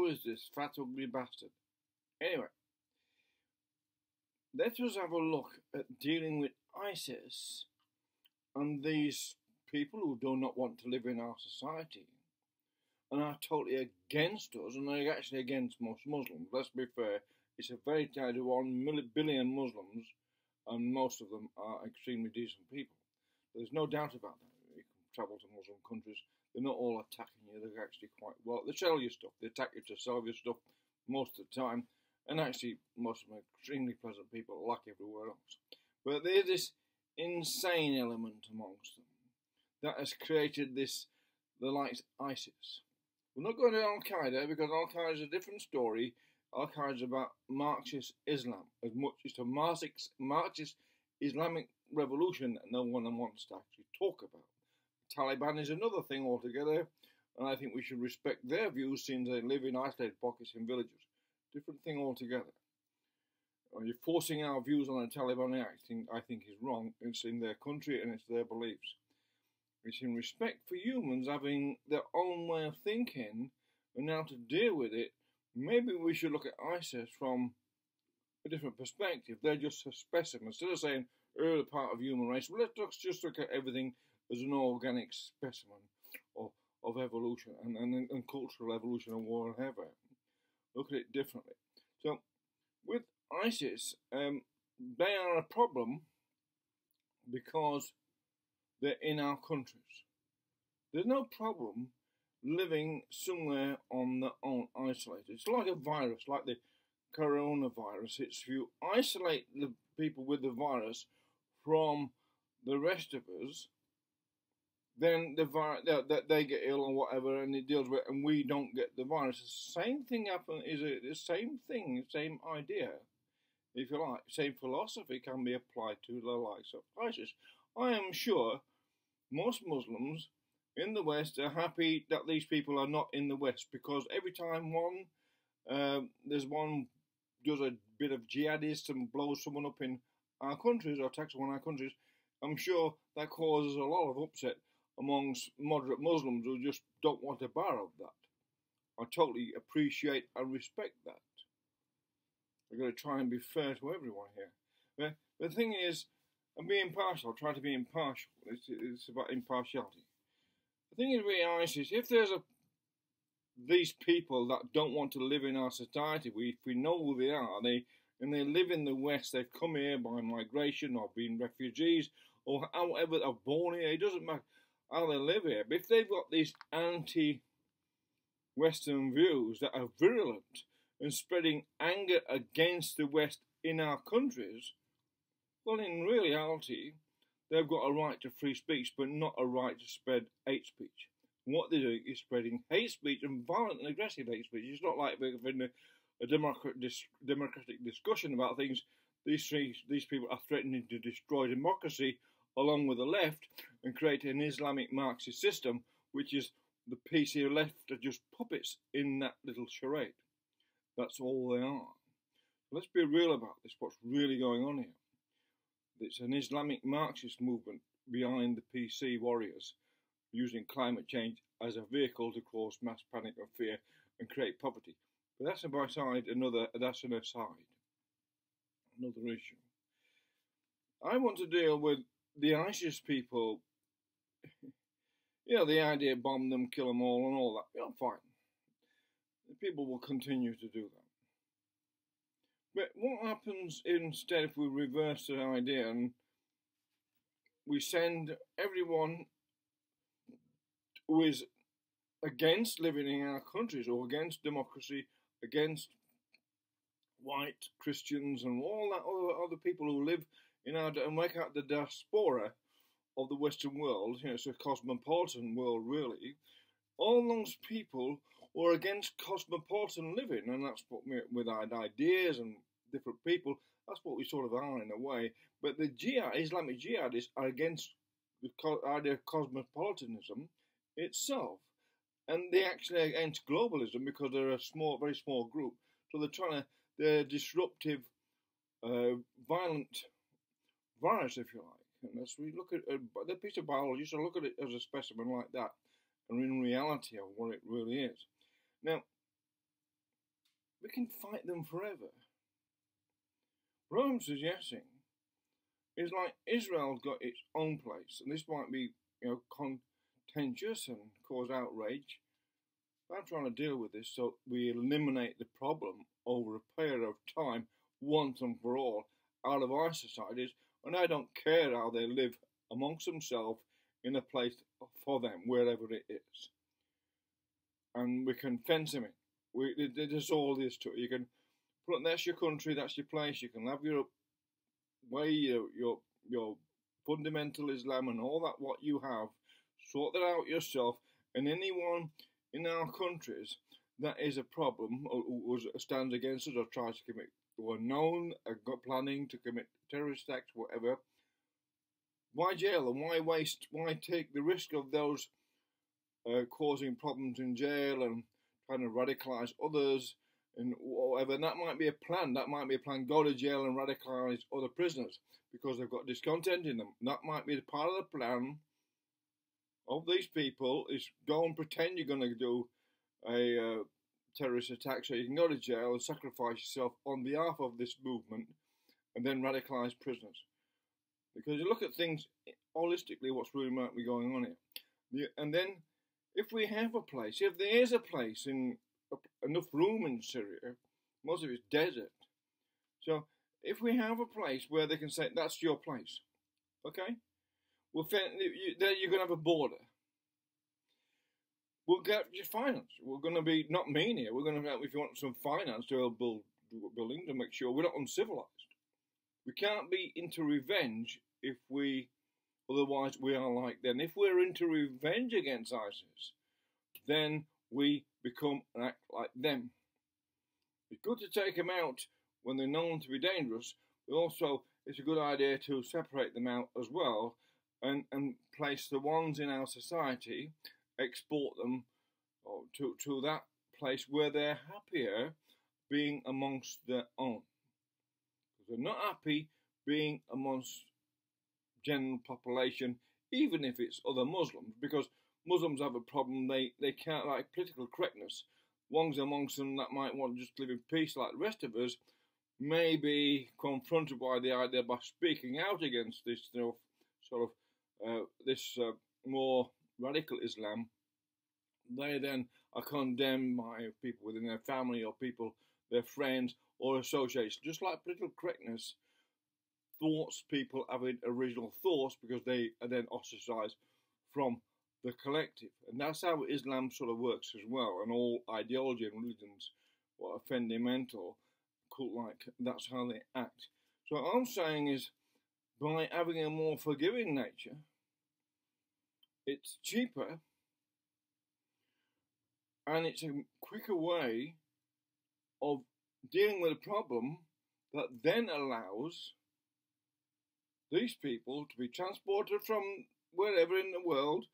Who is this fat, ugly bastard? Anyway, let us have a look at dealing with ISIS and these people who do not want to live in our society and are totally against us, and they're actually against most Muslims. Let's be fair, it's a very tiny 1 billion Muslims, and most of them are extremely decent people. There's no doubt about that. You can travel to Muslim countries, they're not all attacking you, they're actually quite well. They sell you stuff, they attack you to sell you stuff most of the time, and actually most of them are extremely pleasant people, like everywhere else. But there's this insane element amongst them that has created this, the likes of ISIS. We're not going to Al-Qaeda, because Al-Qaeda is a different story. Al-Qaeda is about Marxist Islam, as much as a Marxist Islamic revolution that no one wants to actually talk about. Taliban is another thing altogether, and I think we should respect their views since they live in isolated pockets in villages. Different thing altogether. You're forcing our views on the Taliban I think is wrong. It's in their country and it's their beliefs. It's in respect for humans having their own way of thinking and how to deal with it. Maybe we should look at ISIS from a different perspective. They're just a specimen. Instead of saying, they're part of human race, well, let's just look at everything as an organic specimen of evolution and cultural evolution and whatever. Look at it differently. So, with ISIS, they are a problem because they're in our countries. There's no problem living somewhere on their own isolated. It's like a virus, like the coronavirus. It's if you isolate the people with the virus from the rest of us, then they get ill or whatever, and it deals with it, and we don't get the virus. The same thing happens. Is it the same thing, same idea, if you like, same philosophy can be applied to the likes of ISIS. I am sure most Muslims in the West are happy that these people are not in the West, because every time there's one does a bit of jihadist and blows someone up in our countries or attacks one of our countries, I'm sure that causes a lot of upset amongst moderate Muslims who just don't want a bar of that. I totally appreciate and respect that. I've got to try and be fair to everyone here. But the thing is, I'm being impartial. I try to be impartial. It's about impartiality. The thing is with ISIS, if there's these people that don't want to live in our society, if we know who they are, and they live in the West, they've come here by migration or been refugees or however they're born here, it doesn't matter how they live here. But if they've got these anti-Western views that are virulent and spreading anger against the West in our countries, well, in reality, they've got a right to free speech, but not a right to spread hate speech. And what they're doing is spreading hate speech and violent and aggressive hate speech. It's not like we're in a democratic discussion about things. These people are threatening to destroy democracy along with the left and create an Islamic Marxist system, which is the PC left are just puppets in that little charade. That's all they are. Let's be real about this, what's really going on here. It's an Islamic Marxist movement behind the PC warriors, using climate change as a vehicle to cause mass panic and fear and create poverty. But that's that's an aside, another issue. I want to deal with the ISIS people, the idea of bomb them, kill them all and all that, fine. The people will continue to do that. But what happens instead if we reverse the idea and we send everyone who is against living in our countries or against democracy, against white Christians and all that other people who live in our and make out the diaspora of the Western world, it's a cosmopolitan world really, all those people who are against cosmopolitan living, and that's what with our ideas and different people, that's what we sort of are in a way. But the Islamic jihadists are against the idea of cosmopolitanism itself. And they actually are against globalism because they're a very small group. So they're disruptive, violent virus, if you like. And as we look at the piece of biology, so look at it as a specimen like that, and in reality of what it really is. Now, we can fight them forever. What I'm suggesting is, like, Israel's got its own place, and this might be, contentious and cause outrage. I'm trying to deal with this so we eliminate the problem over a period of time, once and for all, out of our societies, and I don't care how they live amongst themselves in a place for them, wherever it is. And we can fence them in. There's all this to it. You can put, that's your country, that's your place. You can have your way, your fundamental Islam and all that, what you have, sort that out yourself. And anyone in our countries that is a problem, or stands against us, or tries to commit, or known, got planning to commit terrorist acts, whatever, why jail them? Why waste? Why take the risk of those causing problems in jail and trying to radicalise others and whatever? And that might be a plan. That might be a plan. Go to jail and radicalise other prisoners because they've got discontent in them. That might be part of the plan of these people, is go and pretend you're going to do a terrorist attack so you can go to jail and sacrifice yourself on behalf of this movement and then radicalise prisoners. Because you look at things holistically, what's really might be going on here. And then, if we have a place, if there is a place in enough room in Syria, most of it's desert. So, if we have a place where they can say, that's your place, okay? Well, there you're going to have a border. We'll get your finance. We're going to be not mean here. We're going to have, if you want some finance to build buildings to make sure we're not uncivilized. We can't be into revenge if otherwise we are like them. If we're into revenge against ISIS, then we become and act like them. It's good to take them out when they're known to be dangerous, but also it's a good idea to separate them out as well and place the ones in our society, export them to that place where they're happier being amongst their own. They're not happy being amongst general population, even if it's other Muslims, because Muslims have a problem. They can't, like political correctness. Ones amongst them that might want to just live in peace like the rest of us may be confronted by the idea by speaking out against this more radical Islam. They then are condemned by people within their family or people, their friends or associates. Just like political correctness, thoughts, people having original thoughts because they are then ostracized from the collective. And that's how Islam sort of works as well. And all ideology and religions, what are fundamental, cult-like, that's how they act. So what I'm saying is, by having a more forgiving nature, it's cheaper and it's a quicker way of dealing with a problem that then allows these people to be transported from wherever in the world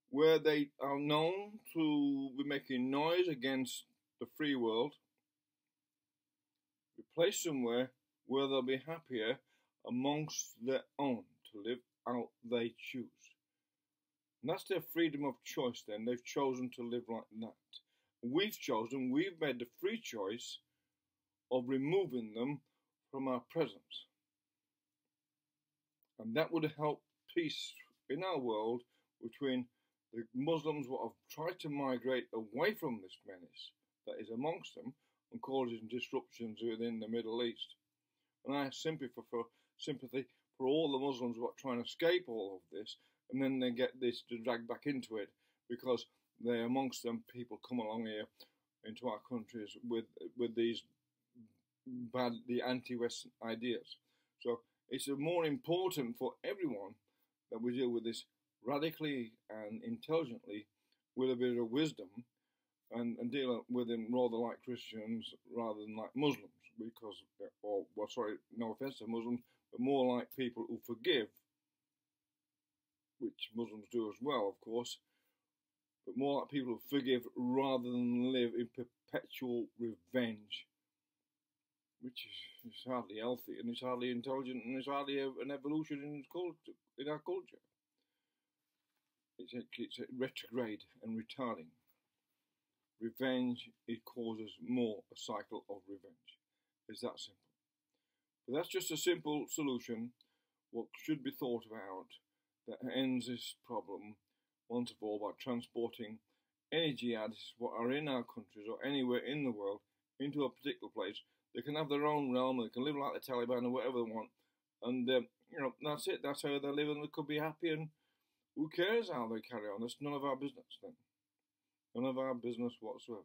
where they are known to be making noise against the free world, be placed somewhere where they'll be happier amongst their own to live out they choose. And that's their freedom of choice then. They've chosen to live like that. We've made the free choice of removing them from our presence. And that would help peace in our world between the Muslims who have tried to migrate away from this menace that is amongst them and causing disruptions within the Middle East. And I have sympathy for all the Muslims who are trying to escape all of this, and then they get this to drag back into it because they amongst them people come along here into our countries with these the anti-Western ideas. So it's more important for everyone that we deal with this radically and intelligently with a bit of wisdom and deal with them rather like Christians rather than like Muslims, because, no offense to Muslims, but more like people who forgive, which Muslims do as well, of course, but more like people who forgive rather than live in perpetual revenge, which is hardly healthy, and it's hardly intelligent, and it's hardly an evolution in our culture. It's retrograde and retarding. revenge, it causes more a cycle of revenge. It's that simple. But that's just a simple solution, what should be thought about, that ends this problem once for all by transporting any jihadists what are in our countries or anywhere in the world into a particular place. They can have their own realm, they can live like the Taliban or whatever they want, and that's it, that's how they live, and they could be happy, and who cares how they carry on? That's none of our business then. None of our business whatsoever.